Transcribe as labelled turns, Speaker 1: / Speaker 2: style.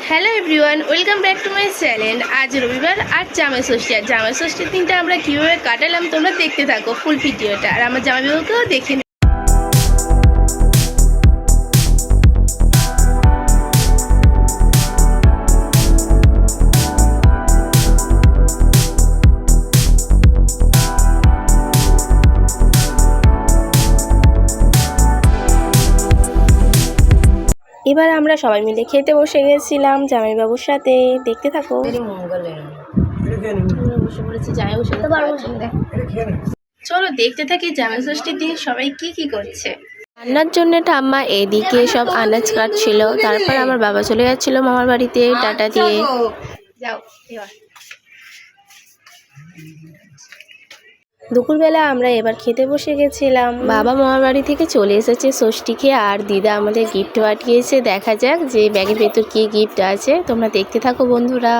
Speaker 1: Hello everyone, welcome back to my channel. আজ রবিবার আর জামাই ষষ্ঠী। আর জামাই ষষ্ঠীর দিনটা আমরা কীভাবে কাটালাম তোমরা দেখতে থাকো ফুল ভিডিওটা। আর আমার জামাইবাবুকেও দেখে নিও। এবার আমরা সবাই মিলে খেতে বসে গেছিলাম জামাইবাবুর সাথে। দেখতে থাকো। বসে পড়েছি জামাইবাবুর সাথে। চলো দেখতে থাকি জামাই ষষ্ঠীর দিন সবাই কি কি করছে। রান্নার জন্য ঠাম্মা এদিকে সব আনাজ কাটছিল, তারপর আমার বাবা চলে যাচ্ছিল মামার বাড়িতে টাটা দিয়ে। যাও এবার। দুপুরবেলা আমরা এবার খেতে বসে গেছিলাম। বাবা মামার বাড়ি থেকে চলে এসেছে ষষ্ঠীকে, আর দিদা আমাদের গিফট পাঠিয়েছে। দেখা যাক যে ব্যাগের ভেতর কি গিফট আছে, তোমরা দেখতে থাকো বন্ধুরা।